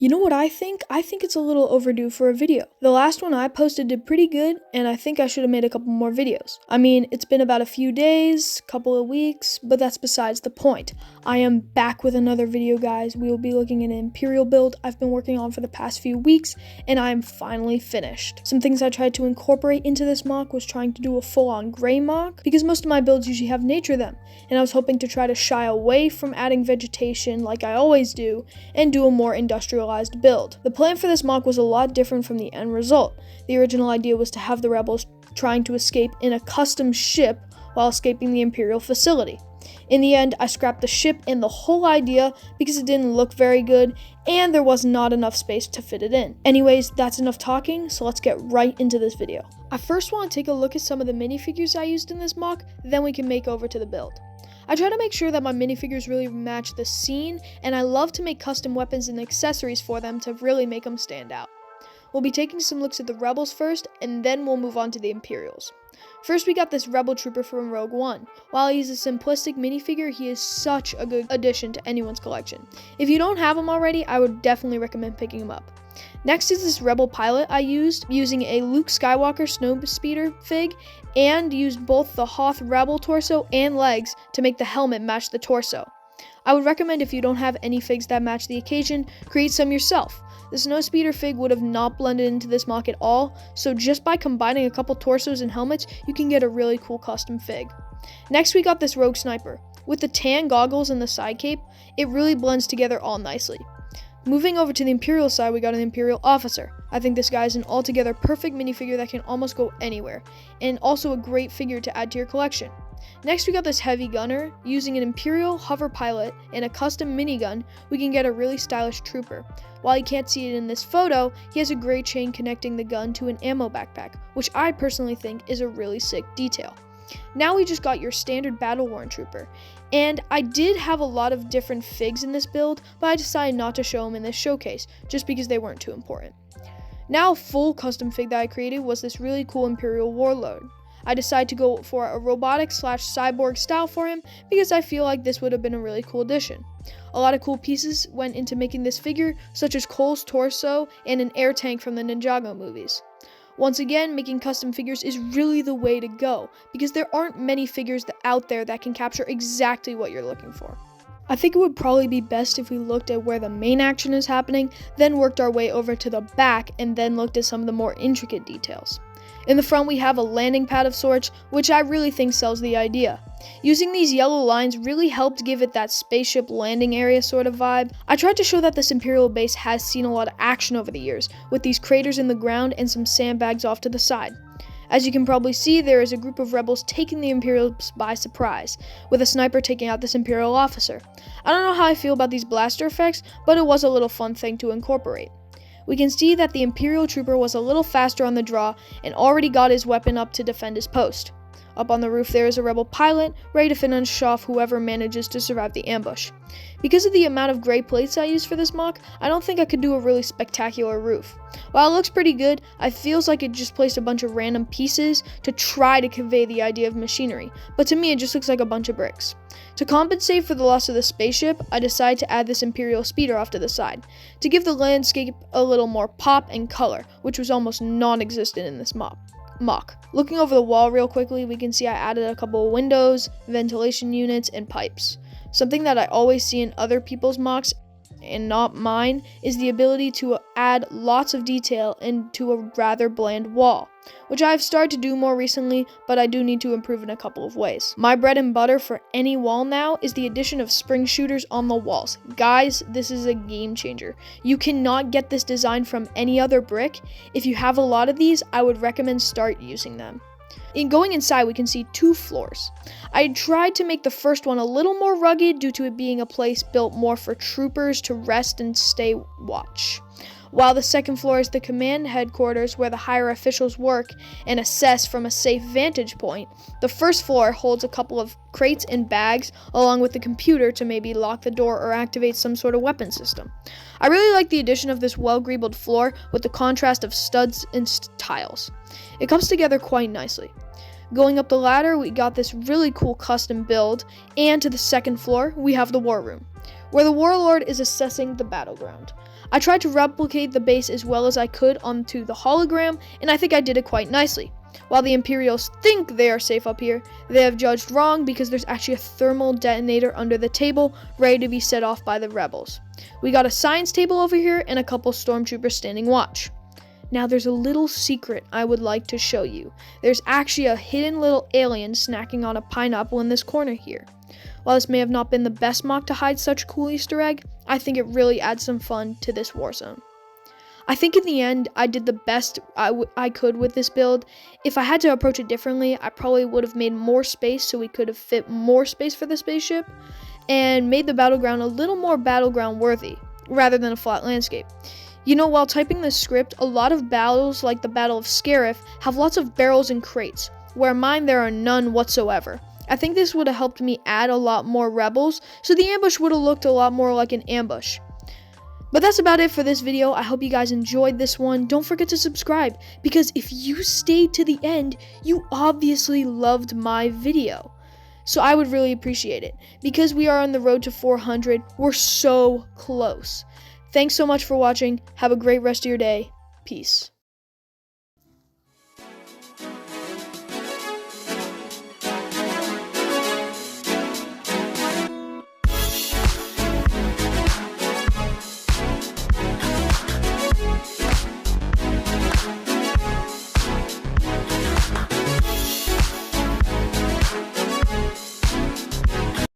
You know what I think? I think it's a little overdue for a video. The last one I posted did pretty good, and I think I should have made a couple more videos. I mean, it's been about a few days, couple of weeks, but that's besides the point. I am back with another video, guys. We will be looking at an Imperial build I've been working on for the past few weeks, and I am finally finished. Some things I tried to incorporate into this mock was trying to do a full-on gray mock, because most of my builds usually have nature them, and I was hoping to try to shy away from adding vegetation like I always do, and do a more industrial build. The plan for this mock was a lot different from the end result. The original idea was to have the rebels trying to escape in a custom ship while escaping the Imperial facility. In the end, I scrapped the ship and the whole idea because it didn't look very good and there was not enough space to fit it in. Anyways, that's enough talking, so let's get right into this video. I first want to take a look at some of the minifigures I used in this mock, then we can make over to the build. I try to make sure that my minifigures really match the scene, and I love to make custom weapons and accessories for them to really make them stand out. We'll be taking some looks at the Rebels first, and then we'll move on to the Imperials. First, we got this Rebel Trooper from Rogue One. While he's a simplistic minifigure, he is such a good addition to anyone's collection. If you don't have him already, I would definitely recommend picking him up. Next is this Rebel pilot I used, using a Luke Skywalker Snowspeeder fig, and used both the Hoth Rebel torso and legs to make the helmet match the torso. I would recommend, if you don't have any figs that match the occasion, create some yourself. The Snowspeeder fig would have not blended into this mock at all, so just by combining a couple torsos and helmets, you can get a really cool custom fig. Next, we got this Rogue Sniper. With the tan goggles and the side cape, it really blends together all nicely. Moving over to the Imperial side, we got an Imperial Officer. I think this guy is an altogether perfect minifigure that can almost go anywhere, and also a great figure to add to your collection. Next, we got this Heavy Gunner. Using an Imperial Hover Pilot and a custom minigun, we can get a really stylish trooper. While you can't see it in this photo, he has a great chain connecting the gun to an ammo backpack, which I personally think is a really sick detail. Now we just got your standard battle-worn trooper, and I did have a lot of different figs in this build, but I decided not to show them in this showcase, just because they weren't too important. Now a full custom fig that I created was this really cool Imperial Warlord. I decided to go for a robotic/cyborg style for him, because I feel like this would have been a really cool addition. A lot of cool pieces went into making this figure, such as Cole's torso and an air tank from the Ninjago movies. Once again, making custom figures is really the way to go, because there aren't many figures out there that can capture exactly what you're looking for. I think it would probably be best if we looked at where the main action is happening, then worked our way over to the back, and then looked at some of the more intricate details. In the front, we have a landing pad of sorts, which I really think sells the idea. Using these yellow lines really helped give it that spaceship landing area sort of vibe. I tried to show that this Imperial base has seen a lot of action over the years, with these craters in the ground and some sandbags off to the side. As you can probably see, there is a group of rebels taking the Imperials by surprise, with a sniper taking out this Imperial officer. I don't know how I feel about these blaster effects, but it was a little fun thing to incorporate. We can see that the Imperial trooper was a little faster on the draw and already got his weapon up to defend his post. Up on the roof there is a rebel pilot, ready to finish off whoever manages to survive the ambush. Because of the amount of gray plates I used for this mock, I don't think I could do a really spectacular roof. While it looks pretty good, I feels like it just placed a bunch of random pieces to try to convey the idea of machinery, but to me it just looks like a bunch of bricks. To compensate for the loss of the spaceship, I decided to add this Imperial speeder off to the side, to give the landscape a little more pop and color, which was almost non-existent in this mock. Looking over the wall real quickly, we can see I added a couple of windows, ventilation units, and pipes. Something that I always see in other people's mocks, and not mine, is the ability to add lots of detail into a rather bland wall, which I've started to do more recently, but I do need to improve in a couple of ways. My bread and butter for any wall now is the addition of spring shooters on the walls. Guys, this is a game changer. You cannot get this design from any other brick. If you have a lot of these, I would recommend start using them. In going inside, we can see two floors. I tried to make the first one a little more rugged due to it being a place built more for troopers to rest and stay watch. While the second floor is the command headquarters where the higher officials work and assess from a safe vantage point, the first floor holds a couple of crates and bags along with the computer to maybe lock the door or activate some sort of weapon system. I really like the addition of this well-greebled floor with the contrast of studs and tiles. It comes together quite nicely. Going up the ladder, we got this really cool custom build, and to the second floor, we have the war room, where the warlord is assessing the battleground. I tried to replicate the base as well as I could onto the hologram, and I think I did it quite nicely. While the Imperials think they are safe up here, they have judged wrong because there's actually a thermal detonator under the table ready to be set off by the rebels. We got a science table over here and a couple stormtroopers standing watch. Now there's a little secret I would like to show you. There's actually a hidden little alien snacking on a pineapple in this corner here. While this may have not been the best mock to hide such a cool Easter egg, I think it really adds some fun to this warzone. I think in the end, I did the best I could with this build. If I had to approach it differently, I probably would have made more space so we could have fit more space for the spaceship and made the battleground a little more battleground worthy rather than a flat landscape. You know, while typing this script, a lot of battles like the Battle of Scarif have lots of barrels and crates, where mine there are none whatsoever. I think this would have helped me add a lot more rebels, so the ambush would have looked a lot more like an ambush. But that's about it for this video. I hope you guys enjoyed this one. Don't forget to subscribe, because if you stayed to the end, you obviously loved my video. So I would really appreciate it. Because we are on the road to 400, we're so close. Thanks so much for watching. Have a great rest of your day. Peace.